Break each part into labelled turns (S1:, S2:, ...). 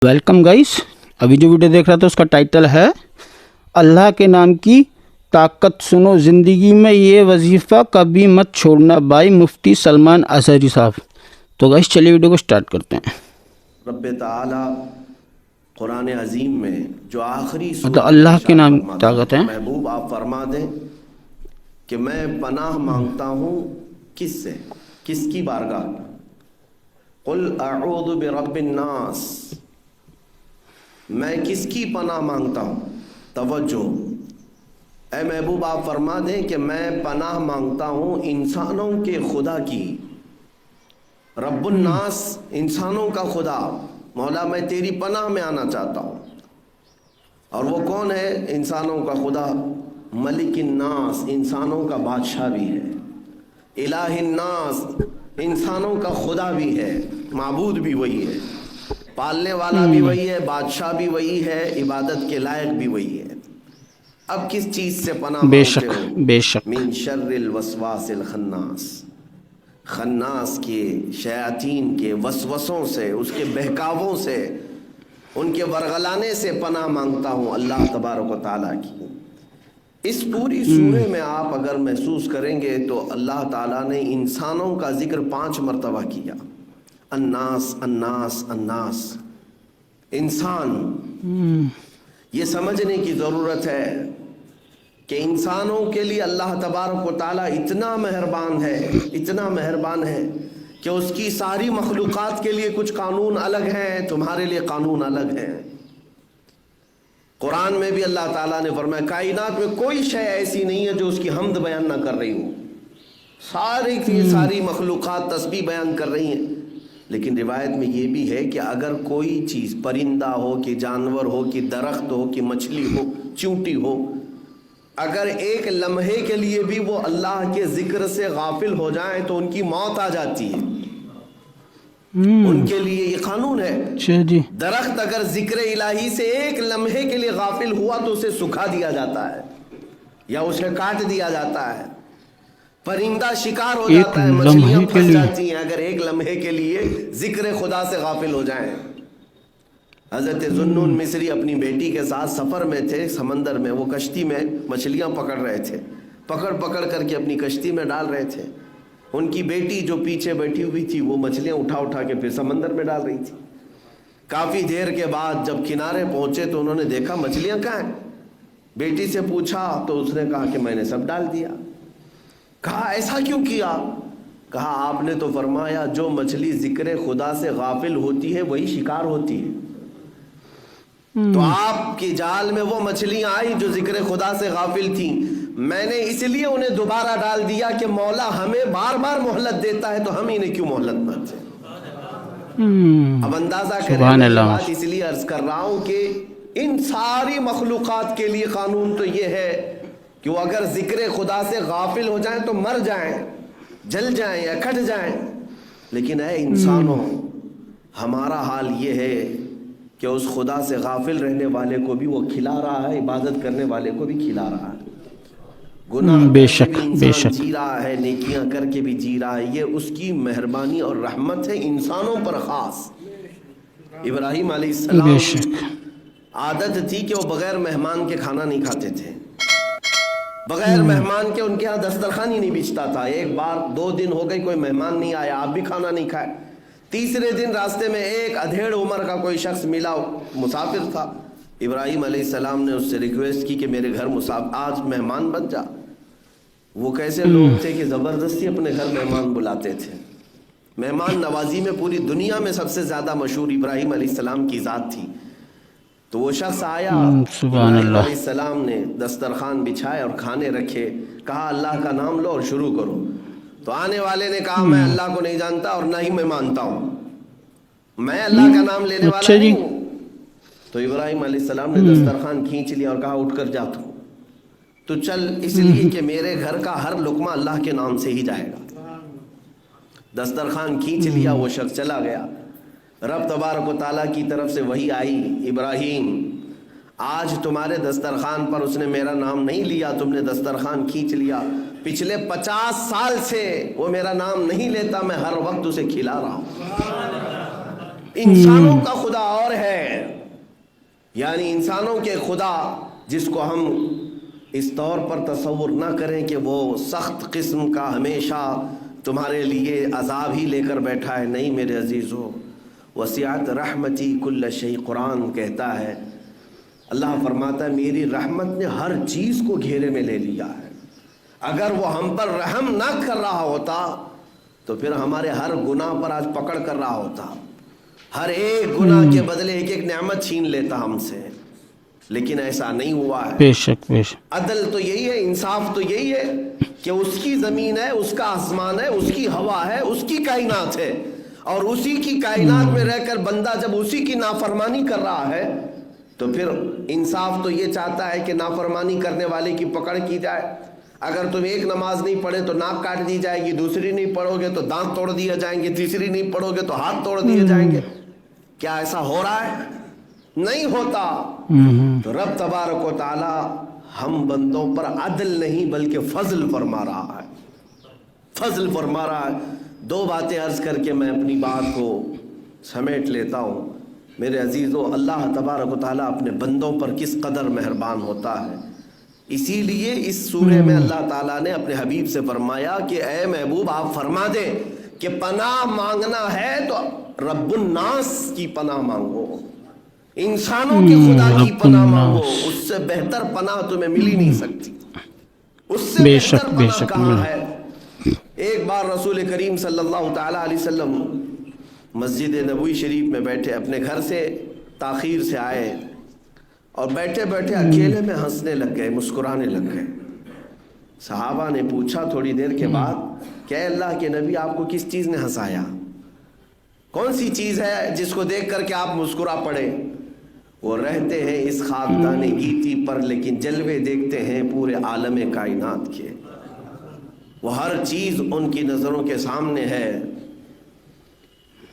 S1: Welcome guys. अभी जो video देख रहा था उसका टाइटल है अल्लाह के नाम की ताकत सुनो ज़िंदगी में, ये वजीफ़ा कभी मत छोड़ना, बाई मुफ्ती सलमान अज़हरी साहब। तो गाइस चलिए वीडियो को स्टार्ट करते हैं।
S2: रब्बे ताला कुरान अजीम में जो आखिरी
S1: मतलब अल्लाह के नाम की ताकत है।
S2: महबूब आप फरमा दें कि मैं पनाह मांगता हूँ किससे, किसकी बारगाह? कुल अऊज़ु बिरब्बिन नास, मैं किसकी पनाह मांगता हूँ? तवज्जो, ऐ महबूब आप फरमा दें कि मैं पनाह मांगता हूँ इंसानों के खुदा की। रब्बुन नास, इंसानों का खुदा। मौला मैं तेरी पनाह में आना चाहता हूँ। और वो कौन है? इंसानों का खुदा मलिकिन नास, इंसानों का बादशाह भी है। इलाहिन नास, इंसानों का खुदा भी है, माबूद भी वही है, पालने वाला भी वही है, बादशाह भी वही है, इबादत के लायक भी वही है। अब किस चीज़ से पनाह मांगते हो?
S1: बेशक
S2: मिन शर्रिल वसवासिल खन्नास, खन्नास के, शयातीन के वसवसों से, उसके बहकावों से, उनके वरगलाने से पनाह मांगता हूँ अल्लाह तबारक व तआला की। इस पूरी सूरे में आप अगर महसूस करेंगे तो अल्लाह ताला ने इंसानों का जिक्र 5 मरतबा किया। अन्नास अन्नास अन्नास, इंसान। ये समझने की ज़रूरत है कि इंसानों के लिए अल्लाह तबारक व तआला इतना मेहरबान है, इतना मेहरबान है कि उसकी सारी मखलूक़ात के लिए कुछ कानून अलग हैं, तुम्हारे लिए कानून अलग हैं। कुरान में भी अल्लाह ताला ने फरमाया कायनात में कोई शय ऐसी नहीं है जो उसकी हम्द बयान ना कर रही हो। सारी की सारी मखलूक़ात तस्बीह बयान कर रही हैं। लेकिन रिवायत में ये भी है कि अगर कोई चीज़, परिंदा हो कि जानवर हो कि दरख्त हो कि मछली हो, चींटी हो, अगर एक लम्हे के लिए भी वो अल्लाह के जिक्र से गाफिल हो जाए तो उनकी मौत आ जाती है। उनके लिए ये कानून है।
S1: जी।
S2: दरख्त अगर जिक्र इलाही से एक लम्हे के लिए गाफिल हुआ तो उसे सुखा दिया जाता है या उसे काट दिया जाता है। परिंदा शिकार हो जाता है, मछलियां फंस जाती हैं अगर एक लम्हे के लिए जिक्र खुदा से गाफिल हो जाएं। हज़रत ज़ुन्नून मिस्री अपनी बेटी के साथ सफ़र में थे, समंदर में, वो कश्ती में मछलियां पकड़ रहे थे, पकड़ पकड़ करके अपनी कश्ती में डाल रहे थे। उनकी बेटी जो पीछे बैठी हुई थी वो मछलियां उठा उठा के फिर समंदर में डाल रही थी। काफ़ी देर के बाद जब किनारे पहुंचे तो उन्होंने देखा मछलियां कहाँ हैं। बेटी से पूछा तो उसने कहा कि मैंने सब डाल दिया। कहा ऐसा क्यों किया? कहा आपने तो फरमाया जो मछली जिक्र खुदा से गाफिल होती है वही शिकार होती है। तो आपकी जाल में वो मछलियां आई जो जिक्र खुदा से गाफिल थी, मैंने इसलिए उन्हें दोबारा डाल दिया कि मौला हमें बार बार मोहलत देता है तो हम इन्हें क्यों मोहलत न दें। अब अंदाजा करें, इसलिए अर्ज कर रहा हूं कि इन सारी मखलूक़ात के लिए कानून तो ये है कि वो अगर जिक्र खुदा से गाफिल हो जाएं तो मर जाएं, जल जाएं या कट जाएं। लेकिन है इंसानों, हमारा हाल ये है कि उस खुदा से गाफिल रहने वाले को भी वो खिला रहा है, इबादत करने वाले को भी खिला रहा है। गुनाह
S1: बेशक
S2: करके भी इंसान जी रहा है, नेकियां करके भी जी रहा है। ये उसकी मेहरबानी और रहमत है इंसानों पर खास। इब्राहिम अलैहिस्सलाम आदत थी कि वो बगैर मेहमान के खाना नहीं खाते थे। बगैर मेहमान के उनके यहाँ दस्तरखान ही नहीं बिछता था। एक बार 2 दिन हो गए कोई मेहमान नहीं आया, आप भी खाना नहीं खाए। तीसरे दिन रास्ते में एक अधेड़ उम्र का कोई शख्स मिला, मुसाफिर था। इब्राहिम अलैहिस्सलाम ने उससे रिक्वेस्ट की कि मेरे घर आज मेहमान बन जा। वो कैसे लोग थे कि ज़बरदस्ती अपने घर मेहमान बुलाते थे। मेहमान नवाजी में पूरी दुनिया में सबसे ज़्यादा मशहूर इब्राहिम अलैहिस्सलाम की ज़ात थी। तो वो शख्स आया, इब्राहिम अलैहिस्सलाम ने दस्तरखान बिछाए और खाने रखे, कहा अल्लाह का नाम लो और शुरू करो। तो आने वाले ने कहा मैं अल्लाह को नहीं जानता और ना ही मैं मानता हूँ, मैं अल्लाह का नाम लेने वाला नहीं हूँ। तो इब्राहिम अलैहिस्सलाम ने दस्तरखान खींच लिया और कहा उठकर जा तू चल, इसलिए कि मेरे घर का हर लुकमा अल्लाह के नाम से ही जाएगा। दस्तरखान खींच लिया, वो शख्स चला गया। रब तबारक व तआला की तरफ से वही आई, इब्राहिम आज तुम्हारे दस्तरखान पर उसने मेरा नाम नहीं लिया, तुमने दस्तरखान खींच लिया। पिछले 50 साल से वो मेरा नाम नहीं लेता, मैं हर वक्त उसे खिला रहा हूँ। इंसानों का खुदा और है, यानी इंसानों के खुदा जिसको हम इस तौर पर तसव्वुर ना करें कि वो सख्त किस्म का हमेशा तुम्हारे लिए अजाब ही लेकर बैठा है। नहीं मेरे अजीज़ों, वसिअत रहमती कुल्ल शै, कुरान कहता है, अल्लाह फरमाता है मेरी रहमत ने हर चीज़ को घेरे में ले लिया है। अगर वो हम पर रहम ना कर रहा होता तो फिर हमारे हर गुनाह पर आज पकड़ कर रहा होता, हर एक गुनाह के बदले एक एक नेमत छीन लेता हमसे, लेकिन ऐसा नहीं हुआ है।
S1: बेशक बेशक।
S2: अदल तो यही है, इंसाफ तो यही है कि उसकी ज़मीन है, उसका आसमान है, उसकी हवा है, उसकी कायनात है, और उसी की कायनात में रहकर बंदा जब उसी की नाफरमानी कर रहा है तो फिर इंसाफ तो ये चाहता है कि नाफरमानी करने वाले की पकड़ की जाए। अगर तुम एक नमाज नहीं पढ़े तो नाक काट दी जाएगी, दूसरी नहीं पढ़ोगे तो दांत तोड़ दिए जाएंगे, तीसरी नहीं पढ़ोगे तो हाथ तोड़ दिए जाएंगे। क्या ऐसा हो रहा है? नहीं होता। तो रब तबारक व तआला हम बंदों पर अदल नहीं बल्कि फजल फरमा रहा है, फजल फरमा रहा है। दो बातें अर्ज करके मैं अपनी बात को समेट लेता हूँ। मेरे अजीज़ों, अल्लाह तबारक व तआला अपने बंदों पर किस कदर मेहरबान होता है। इसीलिए इस सूरे में अल्लाह ताला ने अपने हबीब से फरमाया कि ए महबूब आप फरमा दे कि पनाह मांगना है तो रब्बुन नास की पनाह मांगो, इंसानों के खुदा की पनाह मांगो, उससे बेहतर पनाह तुम्हें मिल ही नहीं सकती। उससे बेहतर पनाह कहाँ है? एक बार रसूल करीम सल्लल्लाहु ताला अलैहि वसल्लम मस्जिद नबवी शरीफ में बैठे, अपने घर से ताखीर से आए और बैठे बैठे अकेले में हंसने लग गए, मुस्कुराने लग गए। सहाबा ने पूछा थोड़ी देर के बाद, क्या अल्लाह के नबी आपको किस चीज़ ने हंसाया? कौन सी चीज़ है जिसको देख करके आप मुस्कुरा पड़े? वो रहते हैं इस खाकदाने गीती पर लेकिन जलवे देखते हैं पूरे आलम कायनात के। वो हर चीज़ उनकी नज़रों के सामने है।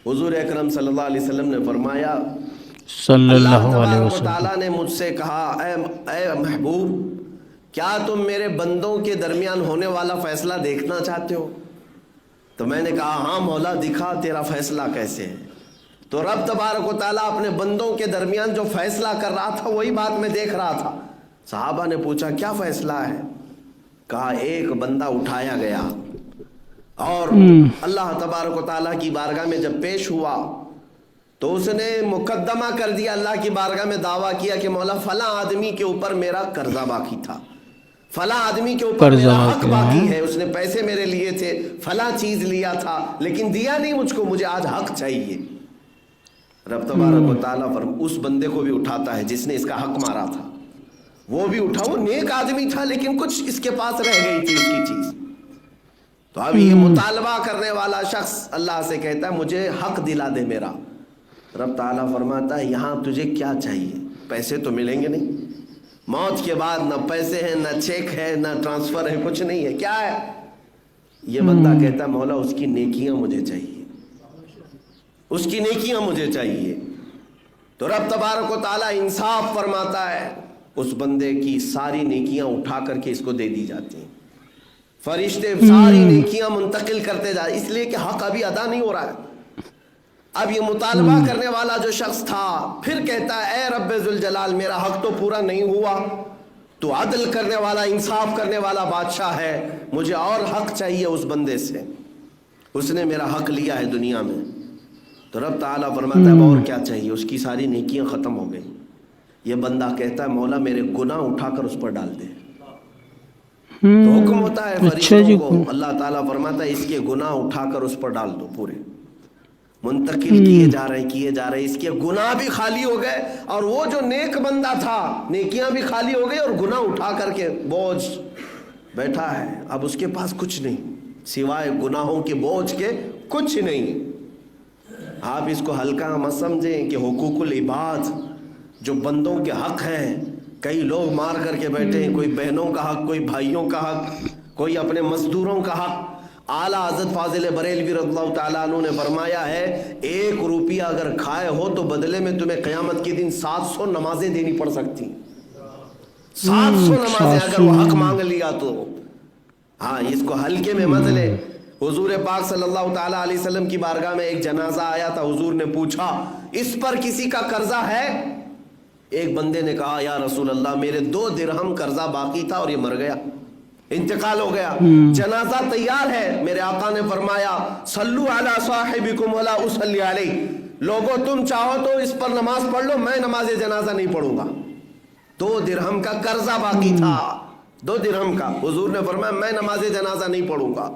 S2: हुजूर अकरम सल्लल्लाहु अलैहि वसल्लम ने फरमाया,
S1: सल्लल्लाहु अलैहि वसल्लम
S2: ताला ने मुझसे कहा, ऐ महबूब, क्या तुम मेरे बंदों के दरमियान होने वाला फैसला देखना चाहते हो? तो मैंने कहा हाँ मौला, दिखा तेरा फैसला कैसे है। तो रब तबारक व तआला अपने बंदों के दरमियान जो फैसला कर रहा था वही बात मैं देख रहा था। सहाबा ने पूछा क्या फैसला है? कहा एक बंदा उठाया गया और अल्लाह तबारक व तआला की बारगाह में जब पेश हुआ तो उसने मुकद्दमा कर दिया, अल्लाह की बारगाह में दावा किया कि मौला फला आदमी के ऊपर मेरा कर्जा बाकी था, फला आदमी के ऊपर मेरा हक बाकी है, उसने पैसे मेरे लिए थे, फला चीज लिया था लेकिन दिया नहीं मुझको, मुझे आज हक चाहिए। रब तबारक व तआला उस बंदे को भी उठाता है जिसने इसका हक मारा था, वो भी उठा, वो नेक आदमी था लेकिन कुछ इसके पास रह गई थी उसकी चीज। तो अब ये मुतालबा करने वाला शख्स अल्लाह से कहता है मुझे हक दिला दे मेरा। रब ताला फरमाता है यहाँ तुझे क्या चाहिए? पैसे तो मिलेंगे नहीं, मौत के बाद न पैसे हैं, न चेक है, न ट्रांसफर है, कुछ नहीं है, क्या है? ये बंदा कहता है मौला उसकी नेकियां मुझे चाहिए, उसकी नेकियां मुझे चाहिए। तो रब तबारक व तआला इंसाफ फरमाता है, उस बंदे की सारी नेकियां उठा करके इसको दे दी जाती हैं। फरिश्ते सारी नेकियां मुंतकिल करते जा, इसलिए कि हक अभी अदा नहीं हो रहा है। अब ये मुतालबा करने वाला जो शख्स था फिर कहता है ए रब्बे जुल जलाल, मेरा हक तो पूरा नहीं हुआ, तो अदल करने वाला, इंसाफ करने वाला बादशाह है, मुझे और हक चाहिए उस बंदे से, उसने मेरा हक लिया है दुनिया में। तो रब ताला फरमाता है और क्या चाहिए? उसकी सारी नेकियां ख़त्म हो गई। ये बंदा कहता है मौला मेरे गुनाह उठाकर उस पर डाल दे। तो हुक्म होता है फरिश्तों को, अल्लाह ताला फरमाता है इसके गुनाह उठाकर उस पर डाल दो, पूरे मुंतकिल किए जा रहे, इसके गुनाह भी खाली हो गए और वो जो नेक बंदा था नेकियां भी खाली हो गई और गुनाह उठा करके बोझ बैठा है। अब उसके पास कुछ नहीं सिवाय गुनाहों के बोझ के, कुछ नहीं। आप इसको हल्का मत समझें कि हुकूकुल इबाद जो बंदों के हक हैं, कई लोग मार करके बैठे हैं, कोई बहनों का हक, कोई भाइयों का हक, कोई अपने मजदूरों का हक। आला हज़रत फाजिल बरेलवी रज़ियल्लाहु ताला अन्हु ने फरमाया है 1 रुपया अगर खाए हो तो बदले में तुम्हें क़यामत के दिन 700 नमाजें देनी पड़ सकती, 700 नमाजें अगर वो हक मांग लिया तो। हाँ, इसको हल्के में मत ले। हुजूर पाक सल्लल्लाहु ताला अलैहि वसल्लम की बारगाह में एक जनाजा आया था। हुजूर ने पूछा, इस पर किसी का कर्जा है? एक बंदे ने कहा, या रसूल अल्लाह, मेरे 2 दिरहम कर्जा बाकी था और ये मर गया, इंतकाल हो गया। जनाजा तैयार है। मेरे आका ने फरमाया, सल्लु अला साहिबिकुम वला उसल्ली अलैहि, लोगों तुम चाहो तो इस पर नमाज पढ़ लो, मैं नमाज जनाजा नहीं पढ़ूंगा। 2 दिरहम का कर्जा बाकी था, 2 दिरहम का। हुजूर ने फरमाया, मैं नमाज जनाजा नहीं पढ़ूंगा।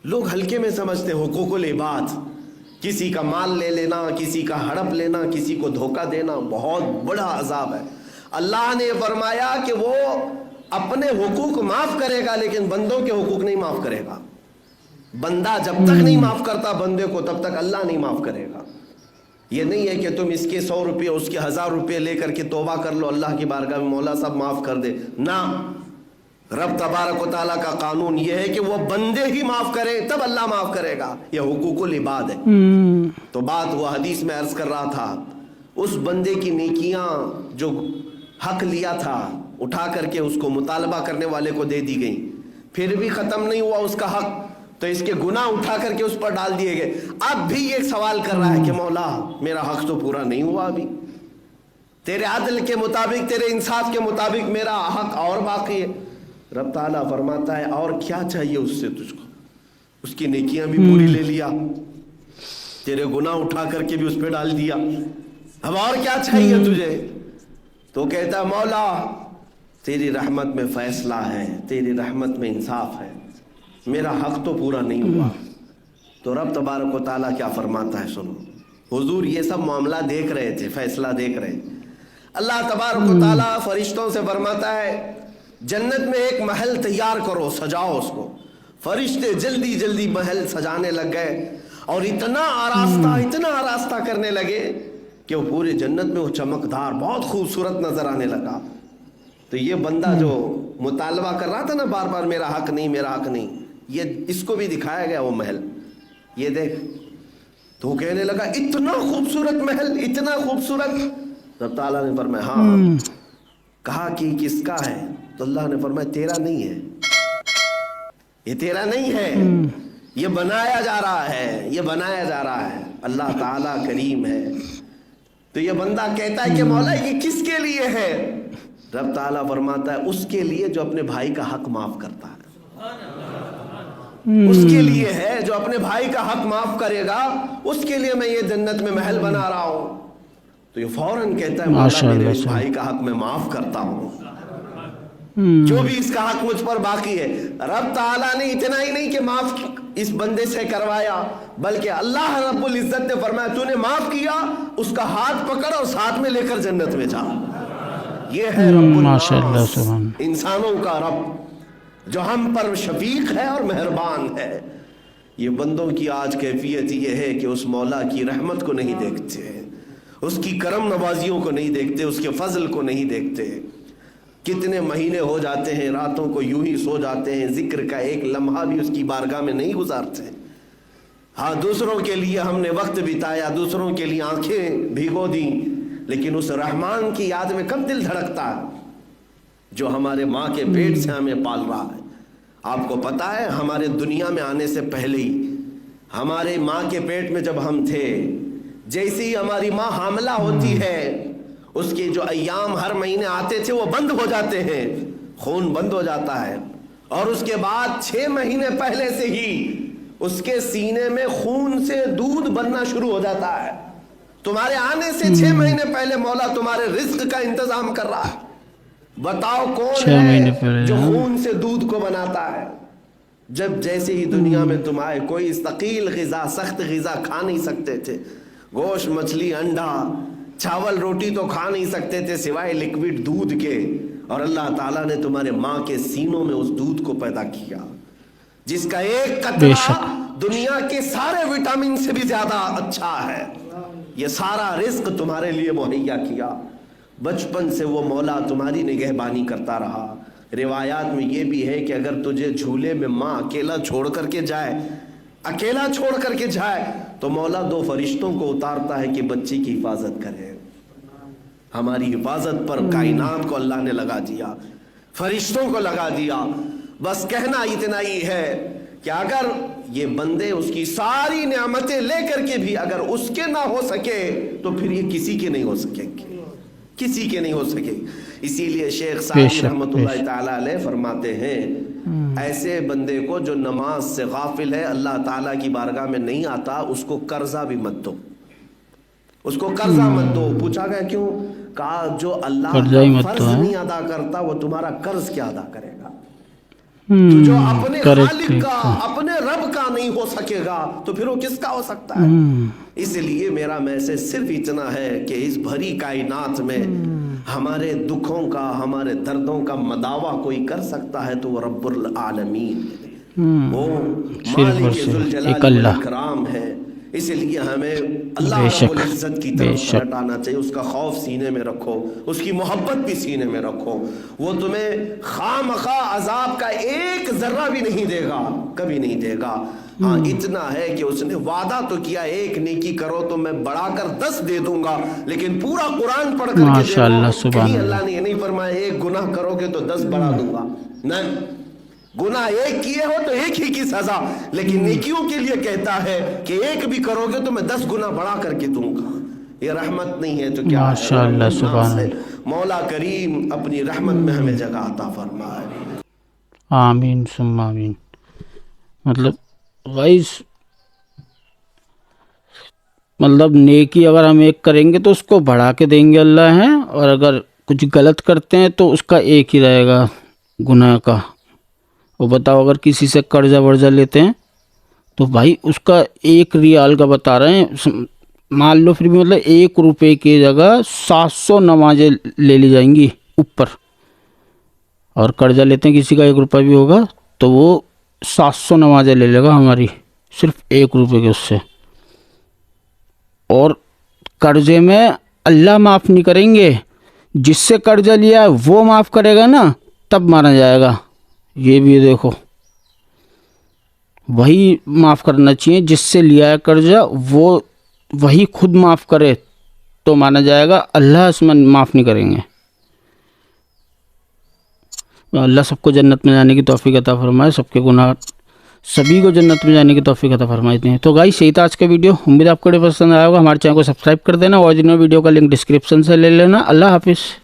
S2: लोग हल्के में समझते हुकूकुल इबाद, किसी का माल ले लेना, किसी का हड़प लेना, किसी को धोखा देना बहुत बड़ा अजाब है। अल्लाह ने फरमाया कि वो अपने हुकूक माफ करेगा लेकिन बंदों के हुकूक नहीं माफ करेगा। बंदा जब तक नहीं माफ करता बंदे को, तब तक अल्लाह नहीं माफ करेगा। ये नहीं है कि तुम इसके 100 रुपये उसके 1000 रुपये लेकर के तौबा कर लो अल्लाह की बारगाह में, मौला साहब माफ कर दे ना। रब तबारक व तआला का कानून ये है कि वो बंदे ही माफ करें तब अल्लाह माफ करेगा। ये हुकूकुल इबाद है। तो बात वो हदीस में अर्ज कर रहा था, उस बंदे की नेकियां जो हक लिया था उठा करके उसको मुतालबा करने वाले को दे दी गई, फिर भी खत्म नहीं हुआ उसका हक, तो इसके गुनाह उठा करके उस पर डाल दिए गए। अब भी एक सवाल कर रहा है कि मौला मेरा हक तो पूरा नहीं हुआ, अभी तेरे अदल के मुताबिक, तेरे इंसाफ के मुताबिक मेरा हक और बाकी है। रब ताला फरमाता है, और क्या चाहिए उससे तुझको? उसकी नेकियां भी पूरी ले लिया, तेरे गुनाह उठा करके भी उस पर डाल दिया, अब और क्या चाहिए तुझे? तो कहता है, मौला तेरी रहमत में फैसला है, तेरी रहमत में इंसाफ है, मेरा हक तो पूरा नहीं हुआ। तो रब तबारक व तआला क्या फरमाता है सुनो। हुजूर ये सब मामला देख रहे थे, फैसला देख रहे। अल्लाह तबारक व तआला फरिश्तों से फरमाता है, जन्नत में एक महल तैयार करो, सजाओ उसको। फरिश्ते जल्दी जल्दी महल सजाने लग गए और इतना आरास्ता करने लगे कि वो पूरे जन्नत में वो चमकदार बहुत खूबसूरत नजर आने लगा। तो ये बंदा जो मुतालबा कर रहा था ना बार बार, मेरा हक नहीं, मेरा हक नहीं, ये इसको भी दिखाया गया वो महल, ये देख। तो कहने लगा, इतना खूबसूरत महल, इतना खूबसूरत। रब ताला ने फरमाया, हाँ। कहा कि किसका है? तो अल्लाह ने फरमाया, तेरा नहीं है, ये तेरा नहीं है, ये बनाया जा रहा है, ये बनाया जा रहा है। अल्लाह ताला करीम है। तो ये बंदा कहता है कि मौला ये किसके लिए है? रब ताला फरमाता है, उसके लिए जो अपने भाई का हक माफ करता है, उसके लिए है जो अपने भाई का हक माफ करेगा, उसके लिए मैं ये जन्नत में महल बना रहा हूं। तो ये फौरन कहता है, मौला मेरे इस भाई का हक मैं माफ करता हूं, जो भी इसका हक मुझ पर बाकी है। रब ताला ने इतना ही नहीं कि माफ इस बंदे से करवाया, बल्कि अल्लाह रब्बुल इज्जत ने फरमाया, तूने माफ किया, उसका हाथ पकड़ और साथ में लेकर जन्नत में जा। ये है रब्बुल नास, इंसानों का रब, जो हम पर शफीक है और मेहरबान है। ये बंदों की आज कैफियत ये है कि उस मौला की रहमत को नहीं देखते, उसकी करम नवाजियों को नहीं देखते, उसके फजल को नहीं देखते। कितने महीने हो जाते हैं, रातों को यूं ही सो जाते हैं, जिक्र का एक लम्हा भी उसकी बारगाह में नहीं गुजारते। हाँ, दूसरों के लिए हमने वक्त बिताया, दूसरों के लिए आंखें भिगो दी, लेकिन उस रहमान की याद में कब दिल धड़कता है जो हमारे माँ के पेट से हमें पाल रहा है। आपको पता है, हमारे दुनिया में आने से पहले ही हमारे माँ के पेट में जब हम थे, जैसे ही हमारी माँ हामला होती है, उसके जो अय्याम हर महीने आते थे वो बंद हो जाते हैं, खून बंद हो जाता है। और उसके बाद 6 महीने पहले से ही उसके सीने में खून से दूध बनना शुरू हो जाता है। तुम्हारे आने से 6 महीने पहले मौला तुम्हारे रिज्क का इंतजाम कर रहा है। बताओ कौन है जो खून से दूध को बनाता है? जब जैसे ही दुनिया में तुम आए, कोई सकील ग़िज़ा, सख्त ग़िज़ा खा नहीं सकते थे। गोश्त, मछली, अंडा, चावल, रोटी तो खा नहीं सकते थे सिवाय लिक्विड दूध के। और अल्लाह ताला ने तुम्हारे माँ के सीनों में उस दूध को पैदा किया, जिसका एक कतरा दुनिया के सारे विटामिन से भी ज्यादा अच्छा है। ये सारा रिस्क तुम्हारे लिए मुहैया किया। बचपन से वो मौला तुम्हारी निगहबानी करता रहा। रिवायात में ये भी है कि अगर तुझे झूले में माँ अकेला छोड़ करके जाए तो मौला 2 फरिश्तों को उतारता है कि बच्ची की हिफाजत करे। हमारी हिफाजत पर कायनात को अल्लाह ने लगा दिया, फरिश्तों को लगा दिया। बस कहना इतना ही है کہ اگر یہ بندے اس کی ساری نعمتیں لے کر کے بھی اگر اس کے نہ ہو سکے تو پھر یہ کسی کے نہیں ہو سکیں گے، کسی کے نہیں ہو سکے. اسی لیے شیخ سعدی رحمۃ اللہ تعالیٰ علیہ فرماتے ہیں ایسے بندے کو جو نماز سے غافل ہے، اللہ تعالیٰ کی بارگاہ میں نہیں آتا، اس کو قرضہ بھی مت دو، اس کو قرضہ مت دو. پوچھا گیا کیوں؟ کہا جو اللہ کا فرض نہیں ادا کرتا وہ تمہارا قرض کیا ادا کرے گا. تو جو اپنے خالق کا اپنے رب کا نہیں ہو سکے گا تو پھر وہ کس کا ہو سکتا ہے؟ اس لیے میرا میسج صرف اتنا ہے کہ اس بھری کائنات میں ہمارے دکھوں کا، ہمارے دردوں کا مداوا کوئی کر سکتا ہے تو وہ رب العالمین، وہ مالک ذوالجلال والاکرام ہے. اس لیے ہمیں اللہ رب العزت کی طرف پلٹ آنا چاہیے. اس کا خوف سینے میں رکھو، اس کی محبت بھی سینے میں رکھو. وہ تمہیں خواہ مخواہ عذاب کا ایک ذرہ بھی نہیں دے گا، کبھی نہیں دے گا. ہاں اتنا ہے کہ اس نے وعدہ تو کیا ایک نیکی کرو تو میں بڑھا کر 10 دے دوں گا، لیکن پورا قرآن پڑھ کر کے دیکھو کہیں اللہ نے یہ نہیں فرمایا ایک گناہ کرو گے تو 10 بڑھا دوں گا. نہیں، گناہ ایک کیے ہو تو ایک ہی کی سزا، لیکن نیکیوں کے لیے کہتا ہے کہ ایک بھی کرو گے تو میں 10 گنا بڑھا کر کے دوں گا. یہ رحمت نہیں ہے تو کیا ہے؟ ماشاءاللہ سبحان اللہ. مولا کریم اپنی رحمت میں ہمیں جگہ عطا فرمائے.
S1: آمین ثم آمین. مطلب غائز نیکی اگر ہم ایک کریں گے تو اس کو بڑھا کے دیں گے اللہ ہیں، اور اگر کچھ غلط کرتے ہیں تو اس کا ایک ہی رہے گا گناہ کا. وہ بتاؤ اگر کسی سے قرضہ ورضہ لیتے ہیں تو بھائی اس کا 1 ریال کا بتا رہے ہیں، مان لو پھر بھی مطلب 1 روپے کی جگہ 700 نمازیں لے لی جائیں گی اوپر. اور قرضہ لیتے ہیں کسی کا 1 روپے بھی ہوگا تو وہ 700 نمازیں لے لے گا ہماری صرف 1 روپے کے اس سے. اور قرضے میں اللہ معاف نہیں کریں گے، جس سے قرضہ لیا ہے وہ معاف کرے گا نا تب مانا جائے گا. یہ بھی دیکھو، وہی معاف کرنا چاہیے جس سے لیا ہے قرضہ، وہ وہی خود معاف کرے تو مانا جائے گا. اللہ اس میں معاف نہیں کریں گے. اللہ سب کو جنت میں جانے کی توفیق عطا فرمائے، سب کے گناہ سبھی کو جنت میں جانے کی توفیق عطا فرمائے. تو گائس یہی تھا آج کا ویڈیو، امید آپ کو پسند آیا ہوگا. ہمارے چینل کو سبسکرائب کر دینا، اور ویڈیو کا لنک ڈسکرپشن سے لے لینا. اللہ حافظ.